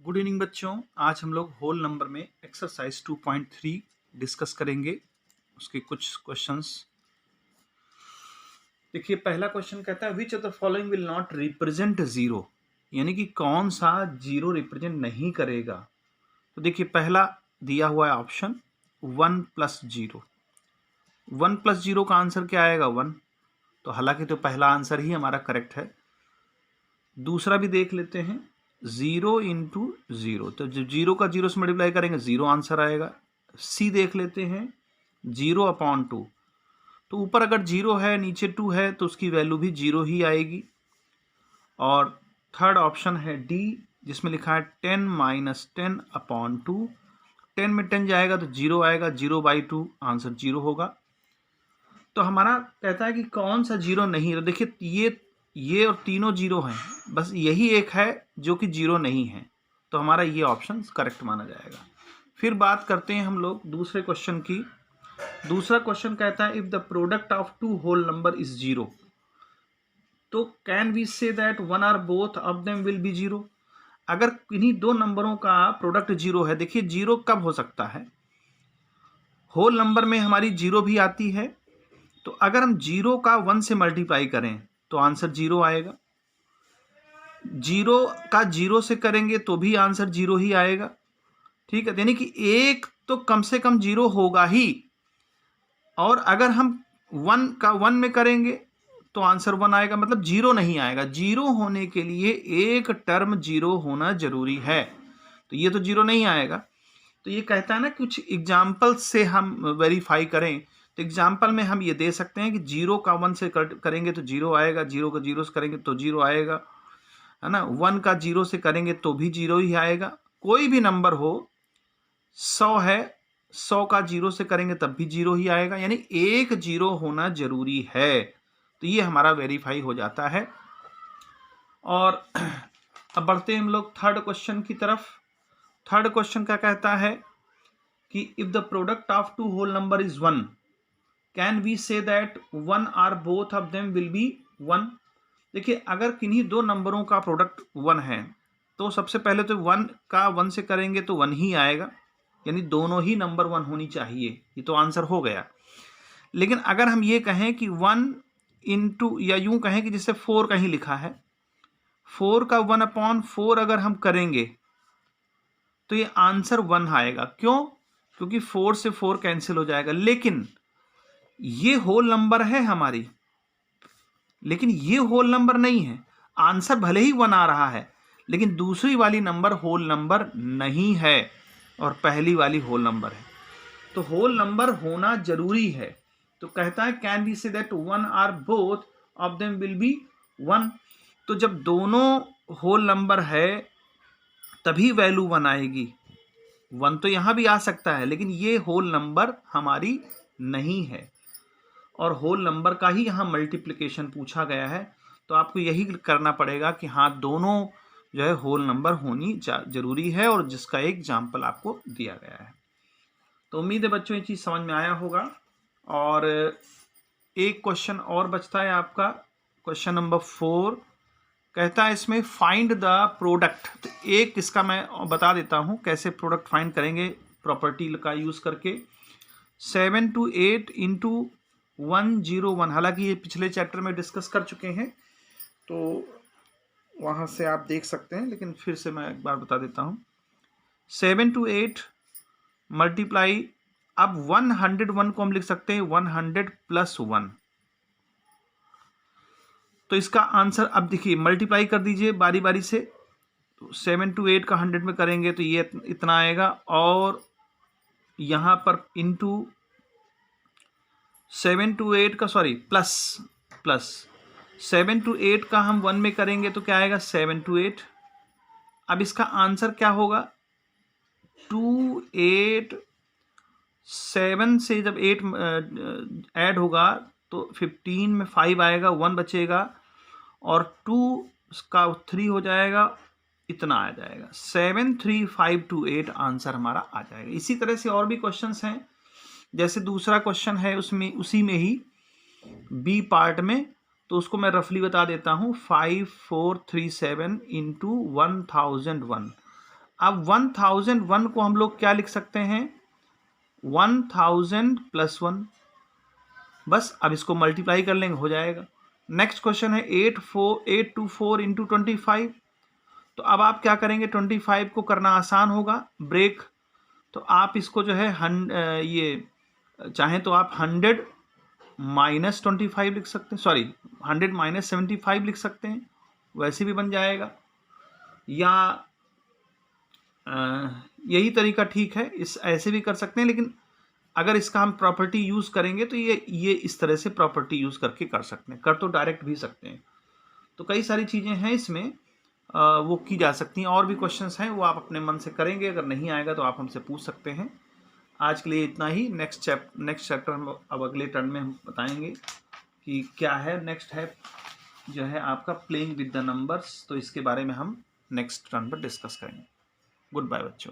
Good evening बच्चों। आज हम लोग होल नंबर में एक्सरसाइज 2.3 डिस्कस करेंगे। उसके कुछ क्वेश्चंस देखिए। पहला क्वेश्चन कहता है which of the following will not represent zero, यानी कि कौन सा जीरो रिप्रेजेंट नहीं करेगा। तो देखिए पहला दिया हुआ है option 1 plus zero. 1 plus zero का आंसर क्या आएगा 1, तो हालांकि तो पहला आंसर ही हमारा करेक्ट है। दूसरा भी देख लेते हैं, 0 इंटू जीरो, तो जब जीरो का जीरो से मल्टीप्लाई करेंगे जीरो आंसर आएगा। सी देख लेते हैं, 0/2, तो ऊपर अगर जीरो है नीचे 2 है तो उसकी वैल्यू भी जीरो ही आएगी। और थर्ड ऑप्शन है डी, जिसमें लिखा है 10 - 10/2। 10 में 10 जाएगा तो जीरो आएगा, 0/2 आंसर जीरो होगा। तो हमारा कहता है कि कौन सा जीरो नहीं है। तो देखिए ये और तीनों जीरो हैं, बस यही एक है जो कि जीरो नहीं है, तो हमारा ये ऑप्शन करेक्ट माना जाएगा। फिर बात करते हैं हम लोग दूसरे क्वेश्चन की। दूसरा क्वेश्चन कहता है if the product of two whole number is zero, तो can we say that one or both of them will be zero. अगर किन्हीं दो नंबरों का प्रोडक्ट जीरो है, देखिए जीरो कब हो सकता है, होल नंबर में हमारी जीरो भी आती है, तो अगर हम जीरो का 1 से मल्टीप्लाई करें तो आंसर जीरो आएगा। जीरो का जीरो से करेंगे तो भी आंसर जीरो ही आएगा। ठीक है, यानी कि एक तो कम से कम जीरो होगा ही। और अगर हम 1 का 1 में करेंगे तो आंसर 1 आएगा, मतलब जीरो नहीं आएगा। जीरो होने के लिए एक टर्म जीरो होना जरूरी है, तो ये तो जीरो नहीं आएगा। तो ये कहता है ना कुछ एग्जाम्पल से हम वेरीफाई करें, तो एग्जाम्पल में हम ये दे सकते हैं कि जीरो का 1 से करेंगे तो जीरो आएगा, जीरो का जीरो से करेंगे तो जीरो आएगा, है ना। 1 का जीरो से करेंगे तो भी जीरो ही आएगा। कोई भी नंबर हो, 100 है, 100 का जीरो से करेंगे तब भी जीरो ही आएगा, यानी एक जीरो होना जरूरी है। तो ये हमारा वेरीफाई हो जाता है। और अब बढ़ते हैं हम लोग थर्ड क्वेश्चन की तरफ। थर्ड क्वेश्चन क्या कहता है कि if the product of two whole number is 1, can we say that 1 or both of them will be 1। देखिए अगर किन्हीं दो नंबरों का प्रोडक्ट 1 है, तो सबसे पहले तो 1 का 1 से करेंगे तो 1 ही आएगा, यानी दोनों ही नंबर 1 होनी चाहिए, ये तो आंसर हो गया। लेकिन अगर हम ये कहें कि 1 इंटू, या यूं कहें कि जिससे 4 कहीं लिखा है, 4 का 1/4 अगर हम करेंगे तो ये आंसर 1 आएगा। क्यों? क्योंकि 4 से 4 कैंसिल हो जाएगा। लेकिन ये होल नंबर है हमारी, लेकिन ये होल नंबर नहीं है। आंसर भले ही 1 आ रहा है, लेकिन दूसरी वाली नंबर होल नंबर नहीं है और पहली वाली होल नंबर है, तो होल नंबर होना जरूरी है। तो कहता है can we say that 1 or both of them will be 1। तो जब दोनों होल नंबर है तभी वैल्यू 1 आएगी। 1 तो यहां भी आ सकता है, लेकिन ये होल नंबर हमारी नहीं है, और होल नंबर का ही यहाँ मल्टीप्लिकेशन पूछा गया है। तो आपको यही करना पड़ेगा कि हाँ दोनों जो है होल नंबर होनी जरूरी है, और जिसका एक एग्जाम्पल आपको दिया गया है। तो उम्मीद है बच्चों ये चीज़ समझ में आया होगा। और एक क्वेश्चन और बचता है आपका, क्वेश्चन नंबर 4 कहता है इसमें फाइंड द प्रोडक्ट। तो एक इसका मैं बता देता हूँ कैसे प्रोडक्ट फाइंड करेंगे प्रॉपर्टी का यूज़ करके। 7 to 8 इंटू 101, हालांकि ये पिछले चैप्टर में डिस्कस कर चुके हैं, तो वहाँ से आप देख सकते हैं, लेकिन फिर से मैं एक बार बता देता हूँ। 7 to 8 मल्टीप्लाई, अब 101 को हम लिख सकते हैं 100 + 1। तो इसका आंसर अब देखिए मल्टीप्लाई कर दीजिए बारी बारी से। तो 7 to 8 का 100 में करेंगे तो ये इतना आएगा, और यहाँ पर इंटू 7 to 8 का प्लस 7 to 8 का हम 1 में करेंगे तो क्या आएगा 7 to 8। अब इसका आंसर क्या होगा 2 8, 7 से जब 8 ऐड होगा तो 15 में 5 आएगा, 1 बचेगा, और 2 का 3 हो जाएगा, इतना आ जाएगा 73528 आंसर हमारा आ जाएगा। इसी तरह से और भी क्वेश्चंस हैं, जैसे दूसरा क्वेश्चन है उसमें उसी में ही बी पार्ट में, तो उसको मैं रफली बता देता हूँ। 5437 इंटू 1001, अब 1001 को हम लोग क्या लिख सकते हैं, 1000 + 1, बस अब इसको मल्टीप्लाई कर लेंगे, हो जाएगा। नेक्स्ट क्वेश्चन है 824 इंटू 25। तो अब आप क्या करेंगे, 25 को करना आसान होगा, ब्रेक। तो आप इसको जो है ये चाहें तो आप 100 - 25 लिख सकते हैं, सॉरी 100 - 75 लिख सकते हैं, वैसे भी बन जाएगा। या यही तरीका ठीक है, इस ऐसे भी कर सकते हैं, लेकिन अगर इसका हम प्रॉपर्टी यूज़ करेंगे तो ये इस तरह से प्रॉपर्टी यूज़ करके कर सकते हैं, कर तो डायरेक्ट भी सकते हैं। तो कई सारी चीज़ें हैं इसमें, वो की जा सकती हैं। और भी क्वेश्चंस हैं, वो आप अपने मन से करेंगे, अगर नहीं आएगा तो आप हमसे पूछ सकते हैं। आज के लिए इतना ही। नेक्स्ट चैप्टर हम अब अगले टर्न में हम बताएंगे कि क्या है। नेक्स्ट है जो है आपका प्लेइंग विद द नंबर्स, तो इसके बारे में हम नेक्स्ट टर्न पर डिस्कस करेंगे। गुड बाय बच्चों।